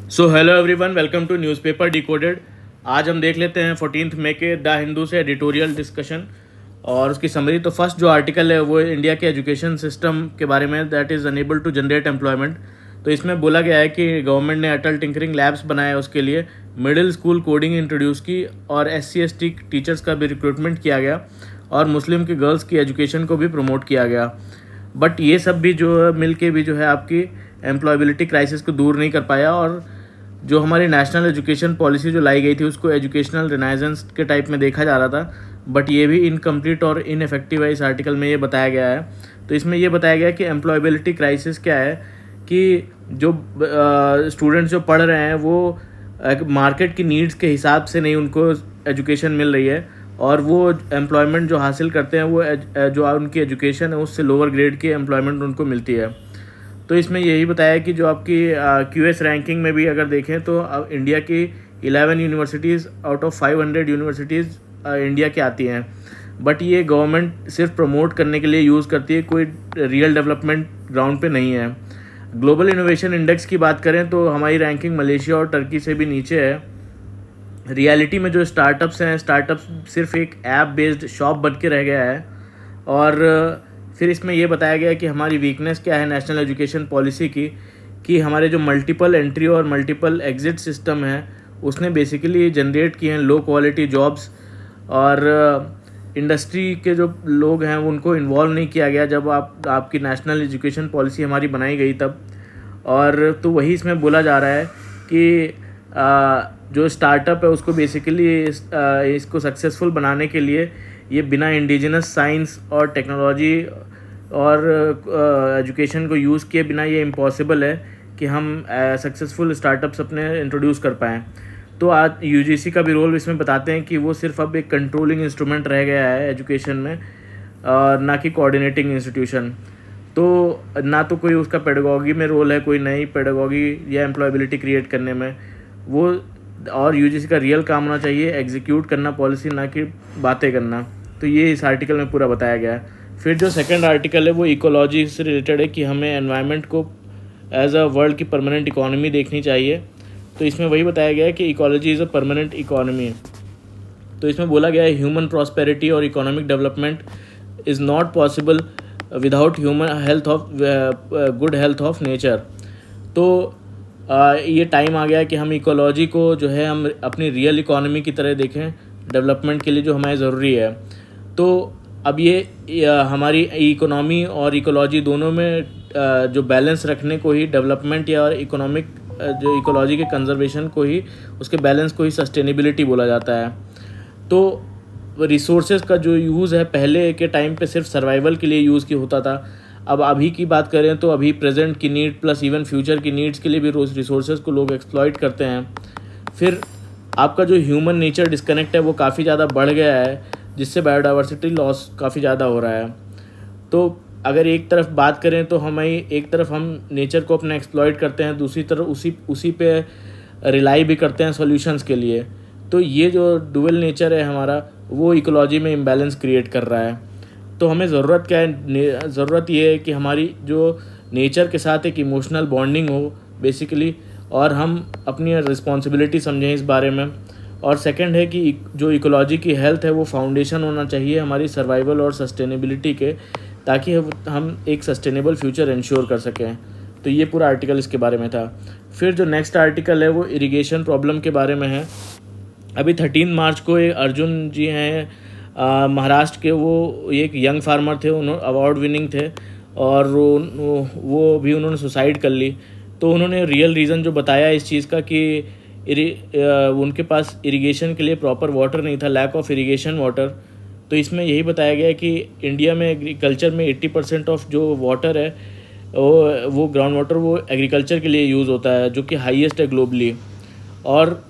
So hello everyone, welcome to newspaper decoded. आज हम देख लेते हैं 14 मई के द हिंदू से एडिटोरियल डिस्कशन और उसकी समरी। तो फर्स्ट जो आर्टिकल है वो इंडिया के एजुकेशन सिस्टम के बारे में, that is unable to generate employment. तो इसमें बोला गया है कि गवर्नमेंट ने अटल टिंकरिंग लैब्स बनाए, उसके लिए मिडिल स्कूल कोडिंग इंट्रोड्यूस की और SC/ST टीचर्स का भी रिक्रूटमेंट किया गया और मुस्लिम के गर्ल्स की एजुकेशन को भी प्रमोट किया गया। बट ये सब भी जो है मिल के भी जो है आपकी एम्प्लॉयबिलिटी क्राइसिस को दूर नहीं कर पाया, और जो हमारी नेशनल एजुकेशन पॉलिसी जो लाई गई थी उसको एजुकेशनल रिनाइजेंस के टाइप में देखा जा रहा था। बट ये भी इनकम्प्लीट और इनफेक्टिव है, इस आर्टिकल में ये बताया गया है। तो इसमें ये बताया गया कि एम्प्लॉयबिलिटी क्राइसिस क्या है, कि जो स्टूडेंट्स जो पढ़ रहे हैं वो मार्केट की नीड्स के हिसाब से नहीं उनको एजुकेशन मिल रही है, और वो एम्प्लॉयमेंट जो हासिल करते हैं वो जो उनकी एजुकेशन है उससे लोअर ग्रेड की एम्प्लॉयमेंट उनको मिलती है। तो इसमें यही बताया कि जो आपकी QS रैंकिंग में भी अगर देखें तो अब इंडिया की 11 universities out of 500 universities India की आती हैं। बट ये गवर्नमेंट सिर्फ प्रमोट करने के लिए यूज़ करती है, कोई रियल डेवलपमेंट ग्राउंड पे नहीं है। ग्लोबल इनोवेशन इंडेक्स की बात करें तो हमारी रैंकिंग मलेशिया और टर्की से भी नीचे है। रियलिटी में जो स्टार्टअप्स हैं, स्टार्टअप्स सिर्फ एक ऐप बेस्ड शॉप बन के रह गया है। और फिर इसमें यह बताया गया कि हमारी वीकनेस क्या है नेशनल एजुकेशन पॉलिसी की, कि हमारे जो मल्टीपल एंट्री और मल्टीपल एग्जिट सिस्टम है उसने बेसिकली जनरेट किए हैं लो क्वालिटी जॉब्स, और इंडस्ट्री के जो लोग हैं उनको इन्वॉल्व नहीं किया गया जब आपकी नेशनल एजुकेशन पॉलिसी हमारी बनाई गई तब। और तो वही इसमें बोला जा रहा है कि जो स्टार्टअप है उसको बेसिकली इसको सक्सेसफुल बनाने के लिए ये बिना इंडिजिनस साइंस और टेक्नोलॉजी और एजुकेशन को यूज़ किए बिना ये इम्पॉसिबल है कि हम सक्सेसफुल स्टार्टअप्स अपने इंट्रोड्यूस कर पाएँ। तो आज UGC का भी रोल इसमें बताते हैं कि वो सिर्फ अब एक कंट्रोलिंग इंस्ट्रूमेंट रह गया है एजुकेशन में, ना कि कोऑर्डिनेटिंग इंस्टीट्यूशन। तो ना तो कोई उसका पेडागॉजी में रोल है, कोई नई पेडागॉजी या एम्प्लॉयबिलिटी क्रिएट करने में वो, और UGC का रियल काम होना चाहिए एग्जीक्यूट करना पॉलिसी, ना कि बातें करना। तो ये इस आर्टिकल में पूरा बताया गया है। फिर जो सेकंड आर्टिकल है वो इकोलॉजी से रिलेटेड है, कि हमें एनवायरनमेंट को एज अ वर्ल्ड की परमानेंट इकोनॉमी देखनी चाहिए। तो इसमें वही बताया गया है कि ecology is a permanent economy. तो इसमें बोला गया है ह्यूमन प्रॉस्पेरिटी और economic development is not possible without human health of good health of nature. तो ये टाइम आ गया कि हम इकोलॉजी को जो है हम अपनी रियल इकोनॉमी की तरह देखें डेवलपमेंट के लिए, जो हमारे ज़रूरी है। तो अब ये हमारी इकोनॉमी और इकोलॉजी दोनों में जो बैलेंस रखने को ही डेवलपमेंट या इकोनॉमिक जो इकोलॉजी के कंजर्वेशन को ही, उसके बैलेंस को ही सस्टेनेबिलिटी बोला जाता है। तो रिसोर्सेज का जो यूज़ है पहले के टाइम पे सिर्फ सर्वाइवल के लिए यूज़ किया होता था। अब अभी की बात करें तो अभी प्रेजेंट की नीड प्लस इवन फ्यूचर की नीड्स के लिए भी रिसोर्सेज को लोग एक्सप्लॉइट करते हैं। फिर आपका जो ह्यूमन नेचर डिस्कनेक्ट है वो काफ़ी ज़्यादा बढ़ गया है, जिससे बायोडाइवर्सिटी लॉस काफ़ी ज़्यादा हो रहा है। तो अगर एक तरफ बात करें तो हमें एक तरफ हम नेचर को अपना एक्सप्लॉइट करते हैं, दूसरी तरफ उसी पे रिलाई भी करते हैं सॉल्यूशंस के लिए। तो ये जो डुअल नेचर है हमारा वो इकोलॉजी में इम्बैलेंस क्रिएट कर रहा है। तो हमें ज़रूरत क्या है, ज़रूरत ये है कि हमारी जो नेचर के साथ एक इमोशनल बॉन्डिंग हो बेसिकली, और हम अपनी रिस्पॉन्सिबिलिटी समझें इस बारे में। और सेकंड है कि जो इकोलॉजी की हेल्थ है वो फाउंडेशन होना चाहिए हमारी सर्वाइवल और सस्टेनेबिलिटी के, ताकि हम एक सस्टेनेबल फ्यूचर इंश्योर कर सकें। तो ये पूरा आर्टिकल इसके बारे में था। फिर जो नेक्स्ट आर्टिकल है वो इरिगेशन प्रॉब्लम के बारे में है। अभी 13 मार्च को एक अर्जुन जी हैं महाराष्ट्र के, वो एक यंग फार्मर थे, उन्होंने अवार्ड विनिंग थे, और वो भी उन्होंने सुसाइड कर ली। तो उन्होंने रियल रीज़न जो बताया इस चीज़ का कि उनके पास इरिगेशन के लिए प्रॉपर वाटर नहीं था, लैक ऑफ इरिगेशन वाटर। तो इसमें यही बताया गया कि इंडिया में एग्रीकल्चर में 80% ऑफ जो वाटर है वो ग्राउंड वाटर वो एग्रीकल्चर के लिए यूज़ होता है, जो कि हाईएस्ट है ग्लोबली। और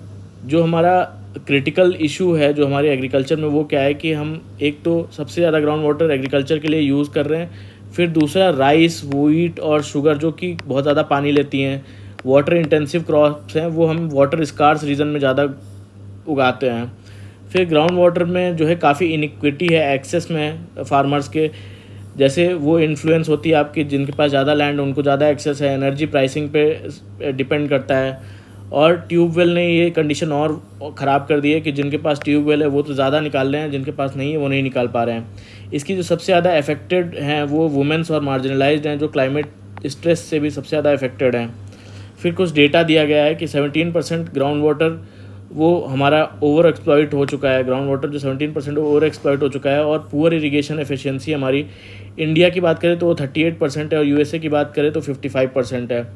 जो हमारा क्रिटिकल इशू है जो हमारे एग्रीकल्चर में वो क्या है कि हम एक तो सबसे ज़्यादा ग्राउंड वाटर एग्रीकल्चर के लिए यूज़ कर रहे हैं, फिर दूसरा राइस, व्हीट और शुगर जो कि बहुत ज़्यादा पानी लेती हैं, वाटर इंटेंसिव क्रॉप्स हैं, वो हम वाटर स्कार्स रीजन में ज़्यादा उगाते हैं। फिर ग्राउंड वाटर में जो है काफ़ी इनइक्विटी है एक्सेस में फार्मर्स के, जैसे वो इन्फ्लुएंस होती है आपकी जिनके पास ज़्यादा लैंड उनको ज़्यादा एक्सेस है, एनर्जी प्राइसिंग पे डिपेंड करता है। और ट्यूबवेल ने ये कंडीशन और ख़राब कर दी है कि जिनके पास ट्यूबवेल है वो तो ज़्यादा निकाल रहे हैं, जिनके पास नहीं है वो नहीं निकाल पा रहे हैं। इसकी जो सबसे ज़्यादा अफेक्टेड हैं वो वुमेंस और मार्जिनलाइज्ड हैं, जो क्लाइमेट स्ट्रेस से भी सबसे ज़्यादा अफेक्टेड हैं। फिर कुछ डेटा दिया गया है कि 17% ग्राउंड वाटर वो हमारा ओवर एक्सप्लॉइट हो चुका है, ग्राउंड वाटर जो 17% ओवर एक्सप्लॉइट हो चुका है। और पुअर इरिगेशन एफिशिएंसी हमारी इंडिया की बात करें तो वो 38% है और यूएसए की बात करें तो 55% है।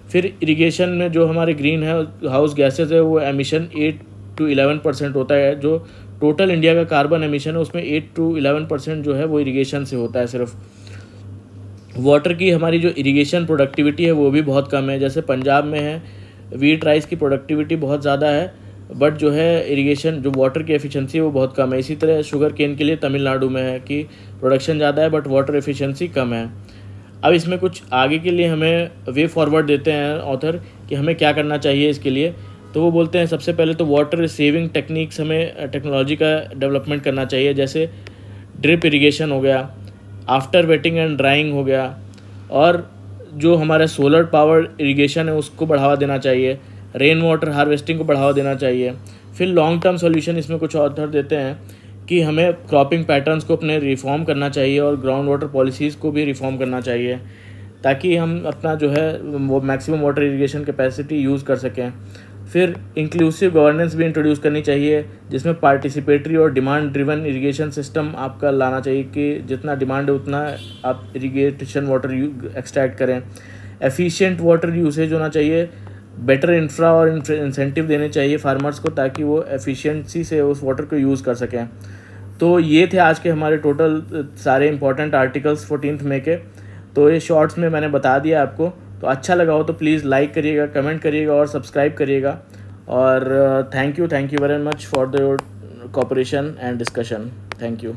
फिर इरिगेशन में जो हमारे ग्रीन हाउस गैसेज है वो एमिशन 8 to 11% होता है। जो टोटल इंडिया का कार्बन एमिशन है उसमें 8 to 11% जो है वो इरिगेशन से होता है सिर्फ। वाटर की हमारी जो इरिगेशन प्रोडक्टिविटी है वो भी बहुत कम है। जैसे पंजाब में है वीट राइस की प्रोडक्टिविटी बहुत ज़्यादा है, बट जो है इरिगेशन जो वाटर की एफिशिएंसी वो बहुत कम है। इसी तरह शुगर केन के लिए तमिलनाडु में है कि प्रोडक्शन ज़्यादा है बट वाटर एफिशिएंसी कम है। अब इसमें कुछ आगे के लिए हमें वे फॉरवर्ड देते हैं ऑथर कि हमें क्या करना चाहिए इसके लिए। तो वो बोलते हैं सबसे पहले तो वाटर सेविंग टेक्निक्स हमें टेक्नोलॉजी का डेवलपमेंट करना चाहिए, जैसे ड्रिप इरिगेशन हो गया, आफ्टर वेटिंग एंड ड्राइंग हो गया, और जो हमारा सोलर पावर इरिगेशन है उसको बढ़ावा देना चाहिए, रेन वाटर हार्वेस्टिंग को बढ़ावा देना चाहिए। फिर लॉन्ग टर्म सॉल्यूशन इसमें कुछ ऑथर देते हैं कि हमें क्रॉपिंग पैटर्न्स को अपने रिफॉर्म करना चाहिए और ग्राउंड वाटर पॉलिसीज़ को भी रिफॉर्म करना चाहिए ताकि हम अपना जो है वो maximum water irrigation capacity use कर सकें। फिर इंक्लूसिव गवर्नेंस भी इंट्रोड्यूस करनी चाहिए जिसमें पार्टिसिपेटरी और डिमांड ड्रिवन इरिगेशन सिस्टम आपका लाना चाहिए कि जितना डिमांड है उतना आप इरिगेशन वाटर एक्सट्रैक्ट करें। एफिशिएंट वाटर यूसेज होना चाहिए, बेटर इंफ्रा और इंसेंटिव देने चाहिए फार्मर्स को ताकि वो एफिशिएंसी से उस वाटर को यूज़ कर सकें। तो ये थे आज के हमारे टोटल सारे इंपॉर्टेंट आर्टिकल्स 14 मई के। तो ये शॉर्ट्स में मैंने बता दिया आपको। तो अच्छा लगा हो तो प्लीज़ लाइक करिएगा, कमेंट करिएगा और सब्सक्राइब करिएगा। और thank you very much for the cooperation and discussion. Thank you.